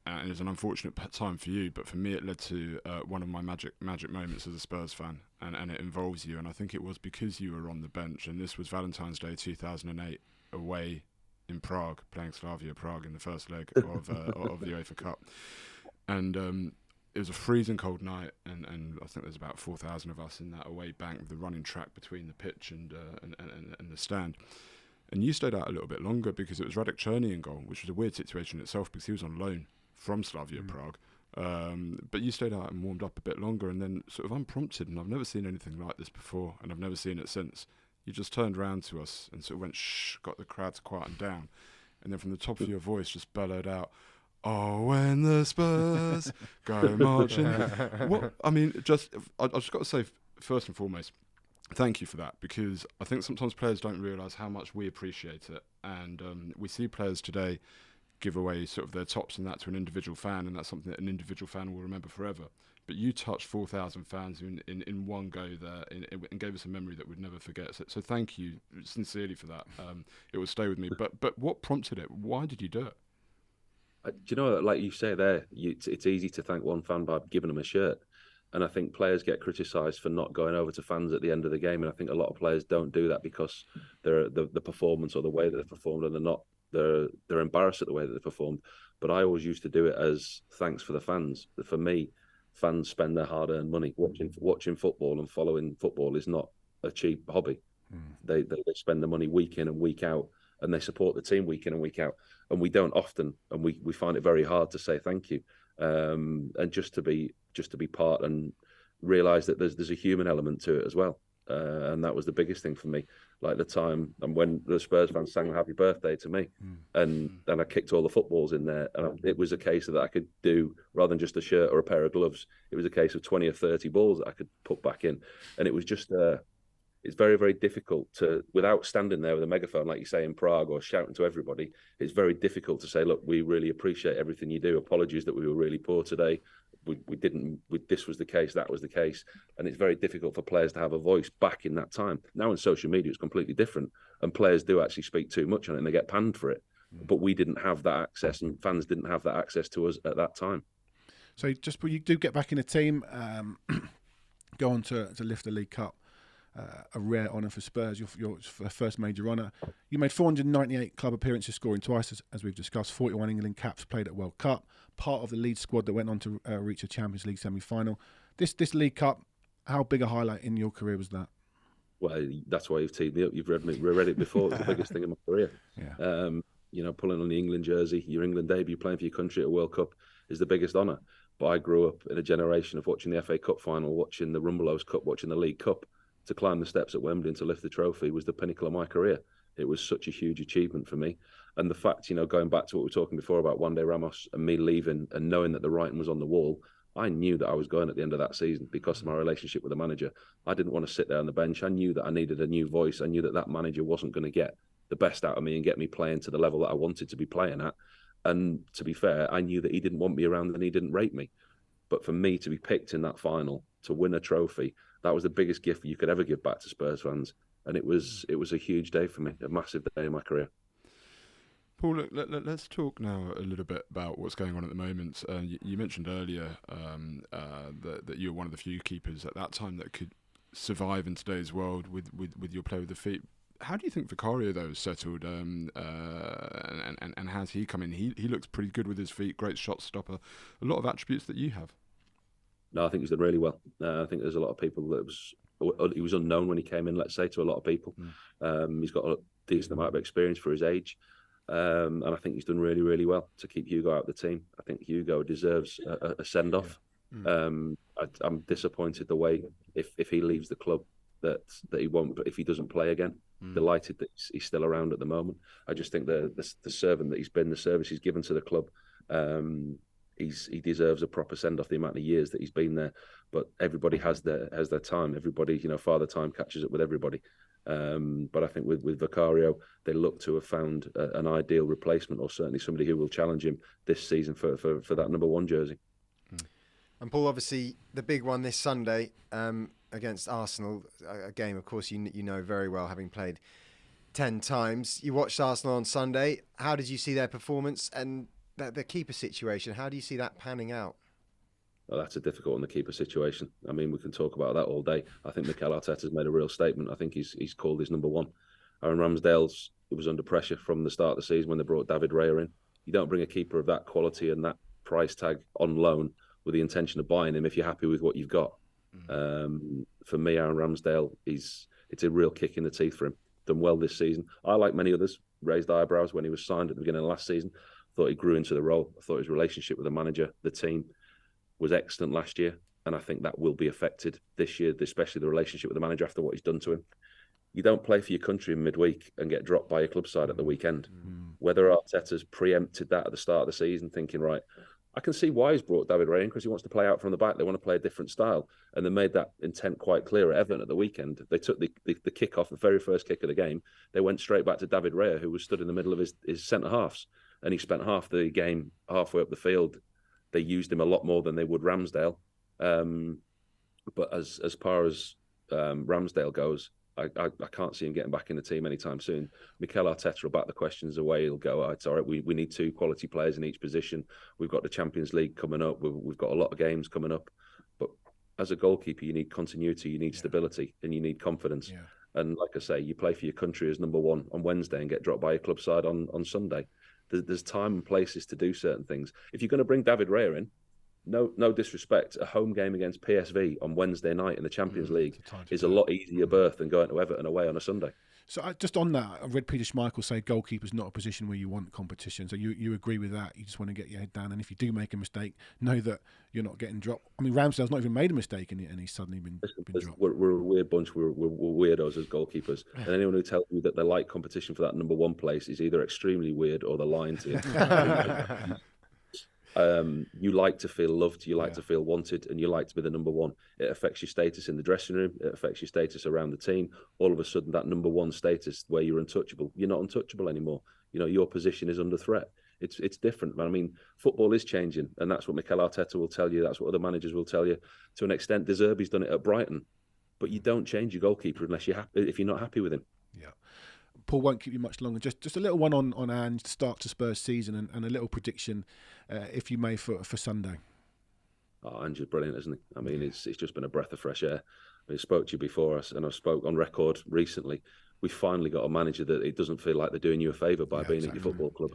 and it was an unfortunate time for you, but for me it led to one of my magic moments as a Spurs fan, and it involves you, and I think it was because you were on the bench, and this was Valentine's Day 2008, away in Prague, playing Slavia Prague in the first leg of the UEFA Cup. And was a freezing cold night, and I think there's about 4,000 of us in that away bank, the running track between the pitch and the stand. And you stayed out a little bit longer because it was Radek Cherny in goal, which was a weird situation in itself because he was on loan from Slavia Prague. But you stayed out and warmed up a bit longer, and then sort of unprompted, and I've never seen anything like this before, and I've never seen it since. You just turned around to us and sort of went shh, got the crowd to quieten down, and then from the top of your voice just bellowed out, "Oh, when the Spurs go marching." What I mean, I just got to say, first and foremost, thank you for that, because I think sometimes players don't realise how much we appreciate it, and we see players today give away sort of their tops and that to an individual fan, and that's something that an individual fan will remember forever. But you touched 4,000 fans in one go there, and gave us a memory that we'd never forget. So thank you sincerely for that. It will stay with me. But what prompted it? Why did you do it? Do you know, like you say there, it's easy to thank one fan by giving them a shirt. And I think players get criticised for not going over to fans at the end of the game. And I think a lot of players don't do that because the performance or the way that they've performed, and they're embarrassed at the way that they performed. But I always used to do it as thanks for the fans. For me, fans spend their hard-earned money. Watching football and following football is not a cheap hobby. They spend the money week in and week out, and they support the team week in and week out. And we don't often, and we find it very hard to say thank you. And just to be part and realise that there's a human element to it as well. And that was the biggest thing for me. Like the time and when the Spurs fans sang "Happy Birthday" to me, and then I kicked all the footballs in there, and it was a case that I could do rather than just a shirt or a pair of gloves. It was a case of 20 or 30 balls that I could put back in, and it was just it's very, very difficult to, without standing there with a megaphone like you say in Prague or shouting to everybody. It's very difficult to say, look, we really appreciate everything you do. Apologies that we were really poor today. We didn't. This was the case. That was the case, and it's very difficult for players to have a voice back in that time. Now in social media, it's completely different, and players do actually speak too much on it, and they get panned for it. But we didn't have that access, and fans didn't have that access to us at that time. So just when you do get back in the team, go on to lift the League Cup. A rare honour for Spurs, your first major honour. You made 498 club appearances, scoring twice, as we've discussed, 41 England caps, played at World Cup, part of the Leeds squad that went on to reach a Champions League semi-final. This League Cup, how big a highlight in your career was that? Well, that's why you've teed me up. You've read it before. It's the biggest thing in my career. Yeah. Pulling on the England jersey, your England debut, playing for your country at a World Cup is the biggest honour. But I grew up in a generation of watching the FA Cup final, watching the Rumbelows Cup, watching the League Cup. To climb the steps at Wembley and to lift the trophy was the pinnacle of my career. It was such a huge achievement for me. And the fact, going back to what we were talking before about Juan de Ramos and me leaving and knowing that the writing was on the wall, I knew that I was going at the end of that season because of my relationship with the manager. I didn't want to sit there on the bench. I knew that I needed a new voice. I knew that manager wasn't going to get the best out of me and get me playing to the level that I wanted to be playing at. And to be fair, I knew that he didn't want me around and he didn't rate me. But for me to be picked in that final, to win a trophy, that was the biggest gift you could ever give back to Spurs fans. And it was a huge day for me, a massive day in my career. Paul, look, let's talk now a little bit about what's going on at the moment. You mentioned earlier that you were one of the few keepers at that time that could survive in today's world with your play with the feet. How do you think Vicario, though, has settled and how's he come in? He looks pretty good with his feet, great shot stopper, a lot of attributes that you have. No, I think he's done really well. I think there's a lot of people he was unknown when he came in, let's say, to a lot of people. He's got a decent amount of experience for his age. And I think he's done really, really well to keep Hugo out of the team. I think Hugo deserves a send-off. I'm disappointed the way, if he leaves the club, that he won't, but if he doesn't play again, delighted that he's still around at the moment. I just think the servant that he's been, the service he's given to the club, he deserves a proper send off the amount of years that he's been there. But everybody has their time. Everybody, Father Time catches up with everybody. But I think with Vicario, they look to have found an ideal replacement, or certainly somebody who will challenge him this season for that number 1 jersey. And Paul, obviously the big one this Sunday against Arsenal, a game of course you know very well, having played 10 times. You watched Arsenal on Sunday. How did you see their performance and the keeper situation? How do you see that panning out? Well, that's a difficult one, the keeper situation. I mean, we can talk about that all day. I think Mikel Arteta's made a real statement. I think he's called his number 1. Aaron Ramsdale's, it was under pressure from the start of the season when they brought David Raya in. You don't bring a keeper of that quality and that price tag on loan with the intention of buying him if you're happy with what you've got. For me, Aaron Ramsdale, it's a real kick in the teeth for him. Done well this season. I, like many others, raised eyebrows when he was signed at the beginning of last season. Thought he grew into the role. I thought his relationship with the manager, the team, was excellent last year, and I think that will be affected this year, especially the relationship with the manager after what he's done to him. You don't play for your country in midweek and get dropped by your club side at the weekend. Whether Arteta's preempted that at the start of the season, thinking, right, I can see why he's brought David Raya in, because he wants to play out from the back. They want to play a different style. And they made that intent quite clear at Everton at the weekend. They took the kick off, the very first kick of the game. They went straight back to David Raya, who was stood in the middle of his centre-halves. And he spent half the game halfway up the field. They used him a lot more than they would Ramsdale. But as far as Ramsdale goes, I can't see him getting back in the team anytime soon. Mikel Arteta will back the questions away. He'll go, it's all right, we need 2 quality players in each position. We've got the Champions League coming up. We've got a lot of games coming up. But as a goalkeeper, you need continuity, you need stability, and you need confidence. Yeah. And like I say, you play for your country as number 1 on Wednesday and get dropped by your club side on Sunday. There's time and places to do certain things. If you're going to bring David Raya in, no disrespect, a home game against PSV on Wednesday night in the Champions League is a lot easier berth than going to Everton away on a Sunday. So just on that, I read Peter Schmeichel say goalkeeper's not a position where you want competition. So you agree with that? You just want to get your head down, and if you do make a mistake, know that you're not getting dropped. I mean, Ramsdale's not even made a mistake, and he's suddenly been dropped. We're a weird bunch. We're weirdos as goalkeepers, and anyone who tells you that they like competition for that number 1 place is either extremely weird or they're lying to you. You like to feel loved, you like to feel wanted, and you like to be the number 1. It affects your status in the dressing room, it affects your status around the team. All of a sudden, that number 1 status where you're untouchable, you're not untouchable anymore. You know, your position is under threat. It's different. I mean, football is changing, and that's what Mikel Arteta will tell you. That's what other managers will tell you. To an extent, De Zerbi's done it at Brighton, but you don't change your goalkeeper unless if you're not happy with him. Yeah. Paul won't keep you much longer. Just a little one on Ange, start to Spurs season, and a little prediction, if you may, for Sunday. Oh, Ange is brilliant, isn't he? I mean, it's just been a breath of fresh air. I spoke to you before, and I spoke on record recently. We finally got a manager that it doesn't feel like they're doing you a favour by being at your football club.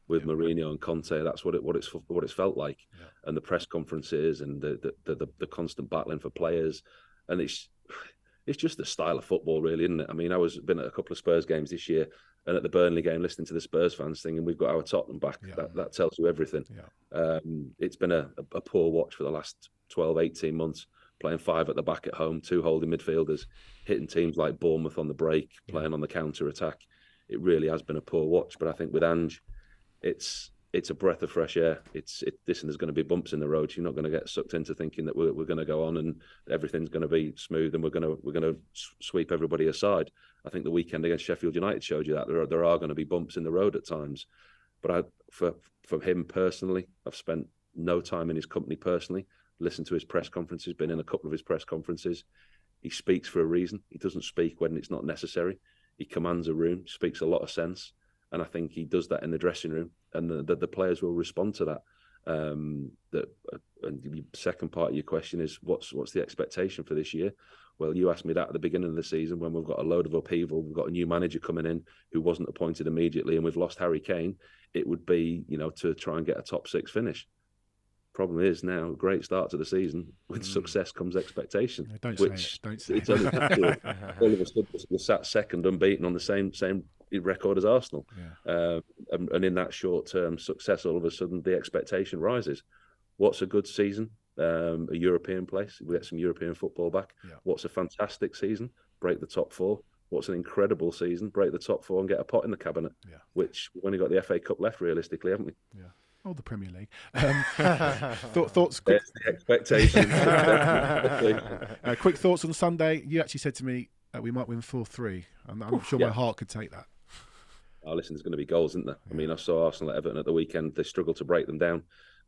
With Mourinho and Conte, that's what it's felt like. Yeah. And the press conferences and the constant battling for players, and it's just the style of football, really, isn't it? I mean, been at a couple of Spurs games this year, and at the Burnley game, listening to the Spurs fans singing, "We've got our Tottenham back." Yeah. That tells you everything. Yeah. It's been a poor watch for the last 12, 18 months, playing 5 at the back at home, 2 holding midfielders, hitting teams like Bournemouth on the break, playing on the counter-attack. It really has been a poor watch, but I think with Ange, it's a breath of fresh air. There's going to be bumps in the road. You're not going to get sucked into thinking that we're going to go on and everything's going to be smooth and we're going to sweep everybody aside. I think the weekend against Sheffield United showed you that there are going to be bumps in the road at times. But for him personally, I've spent no time in his company personally. Listened to his press conferences. Been in a couple of his press conferences. He speaks for a reason. He doesn't speak when it's not necessary. He commands a room. Speaks a lot of sense. And I think he does that in the dressing room, and the players will respond to that. And the second part of your question is, what's the expectation for this year? Well, you asked me that at the beginning of the season when we've got a load of upheaval. We've got a new manager coming in who wasn't appointed immediately, and we've lost Harry Kane. It would be, to try and get a top 6 finish. Problem is now, a great start to the season. With success comes expectation. Don't say it. It's only natural. All of a sudden, we're sat second, unbeaten on the same record as Arsenal. Yeah. And in that short-term success, all of a sudden, the expectation rises. What's a good season? A European place. We get some European football back. Yeah. What's a fantastic season? Break the top 4. What's an incredible season? Break the top 4 and get a pot in the cabinet. Yeah. Which we've only got the FA Cup left, realistically, haven't we? Yeah. Oh, the Premier League. Thoughts? There's the expectation. Quick thoughts on Sunday. You actually said to me we might win 4-3. I'm sure my heart could take that. Oh, listen, there's going to be goals, isn't there? I mean, I saw Arsenal at Everton at the weekend. They struggled to break them down.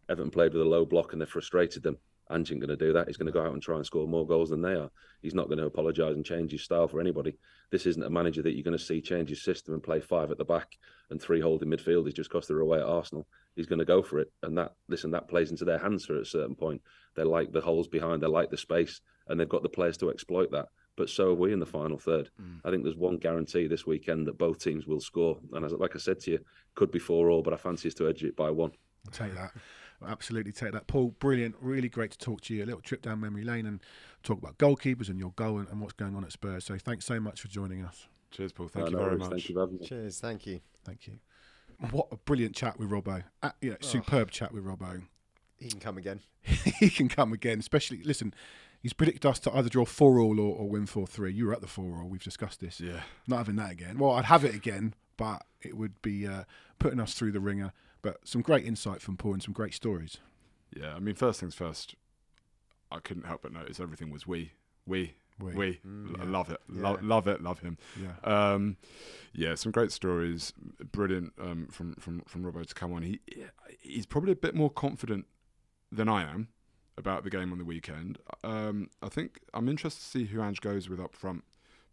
Everton played with a low block and they frustrated them. Ange ain't going to do that. He's going to go out and try and score more goals than they are. He's not going to apologise and change his style for anybody. This isn't a manager that you're going to see change his system and play 5 at the back and 3 holding midfielders just because they're away at Arsenal. He's going to go for it. And that plays into their hands for at a certain point. They like the holes behind, they like the space, and they've got the players to exploit that. But so have we in the final third. I think there's one guarantee this weekend that both teams will score. And like I said to you, could be 4-4, but I fancy us to edge it by 1. I'll take that. Absolutely take that. Paul, brilliant. Really great to talk to you. A little trip down memory lane and talk about goalkeepers and your goal and what's going on at Spurs. So thanks so much for joining us. Cheers, Paul. Thank you No very worries. much. Thank you for having me. Cheers, thank you. Thank you. What a brilliant chat with Robbo. Superb chat with Robbo. He can come again. He can come again, especially, listen, he's predicted us to either draw 4-4 or win 4-3. You were at the 4-4. We've discussed this. Yeah. Not having that again. Well, I'd have it again, but it would be putting us through the ringer. But some great insight from Paul and some great stories. Yeah, I mean, first things first, I couldn't help but notice everything was we. I love it. Yeah. Love it. Love him. Yeah. Some great stories. Brilliant from Robbo to come on. He's probably a bit more confident than I am about the game on the weekend. I think I'm interested to see who Ange goes with up front,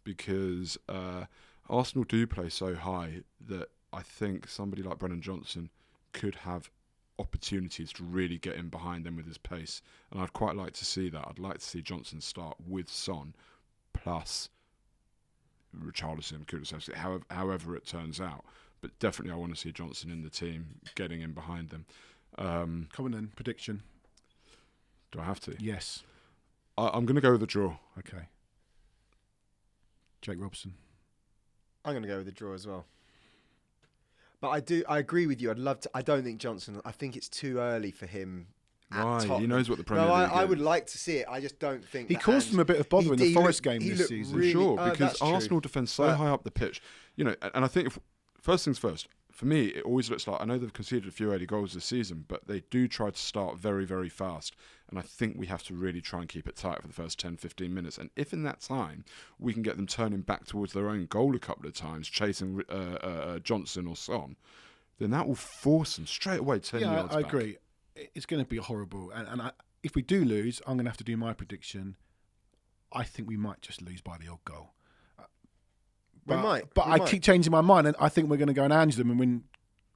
because Arsenal do play so high that I think somebody like Brennan Johnson could have opportunities to really get in behind them with his pace, and I'd quite like to see that. I'd like to see Johnson start with Son plus Richarlison, Kulusevski, however it turns out. But definitely I want to see Johnson in the team, getting in behind them. Come on then, prediction. Do I have to? Yes. I'm going to go with a draw. Okay. Jake Robson. I'm going to go with the draw as well. But I agree with you. I'd love to. I don't think Johnson. I think it's too early for him. Why? He Tottenham. knows what the Premier No, League I is. would like to see it. I just don't think He that caused Ange- them a bit of bother in the he Forest looked- game he this looked season. really- Sure, because that's true. Arsenal defend so But- high up the pitch. You know, and I think first things first, for me, it always looks like, I know they've conceded a few early goals this season, but they do try to start very, very fast. And I think we have to really try and keep it tight for the first 10, 15 minutes. And if in that time we can get them turning back towards their own goal a couple of times, chasing Johnson or Son, then that will force them straight away 10 yards I back. agree. It's going to be horrible. And if we do lose, I'm going to have to do my prediction. I think we might just lose by the odd goal. We might. But We I might. keep changing my mind, and I think we're going to go and Ange them and win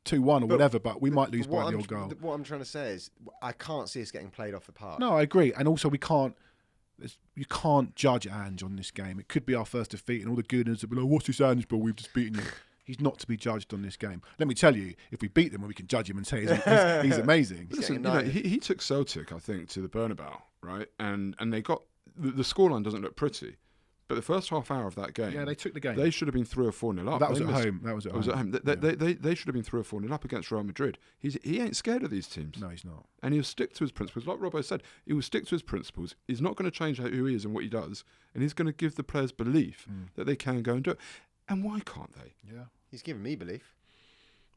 2-1 or whatever, but we might lose by the odd goal. What I'm trying to say is, I can't see us getting played off the park. No, I agree. And also, you can't judge Ange on this game. It could be our first defeat, and all the gooners will be like, what's this Ange ball? We've just beaten you. He's not to be judged on this game. Let me tell you, if we beat them, we can judge him and say he's amazing. Listen, he took Celtic, I think, to the Bernabeu, right? And they got the scoreline doesn't look pretty, but the first half hour of that game, Yeah, they took the game. They should have been 3 or 4-0 up. That was They at missed- home. That was at It was at home. home. They should have been 3 or 4-0 up against Real Madrid. He ain't scared of these teams. No, he's not. And he'll stick to his principles. Like Robbo said, he will stick to his principles. He's not going to change who he is and what he does. And he's going to give the players belief that they can go and do it. And why can't they? Yeah. He's giving me belief.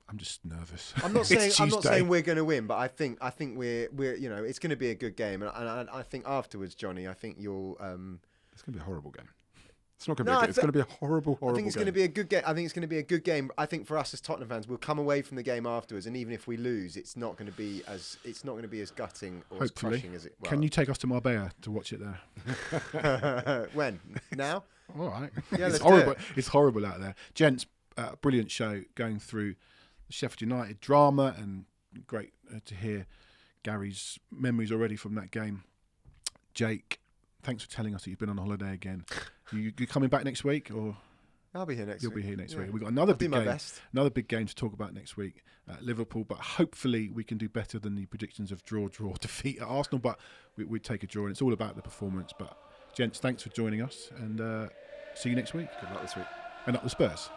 I'm just nervous. I'm not saying It's I'm not Tuesday. saying we're going to win, but I think we're it's going to be a good game, and I think afterwards, Johnny, I think you'll. It's going to be a horrible game. It's not going to No, be. I It's going to be a horrible I think it's game. going to be a good game. I think it's going to be a good game. I think for us as Tottenham fans, we'll come away from the game afterwards, and even if we lose, it's not going to be as gutting or as Hopefully. crushing as it. Well, Can you take us to Marbella to watch it there? when now? All right. Yeah, It's let's do horrible. it. It's horrible out there. Gents, brilliant show going through the Sheffield United drama, and great to hear Gary's memories already from that game. Jake, thanks for telling us that you've been on holiday again. You coming back next week, or I'll be here next you'll week. be here next Yeah. week? We've got another I'll do big my game. best. Another big game to talk about next week at Liverpool, but hopefully we can do better than the predictions of draw, defeat at Arsenal, but we'd take a draw, and it's all about the performance. But gents, thanks for joining us, and see you next week. Good luck this week. And up the Spurs.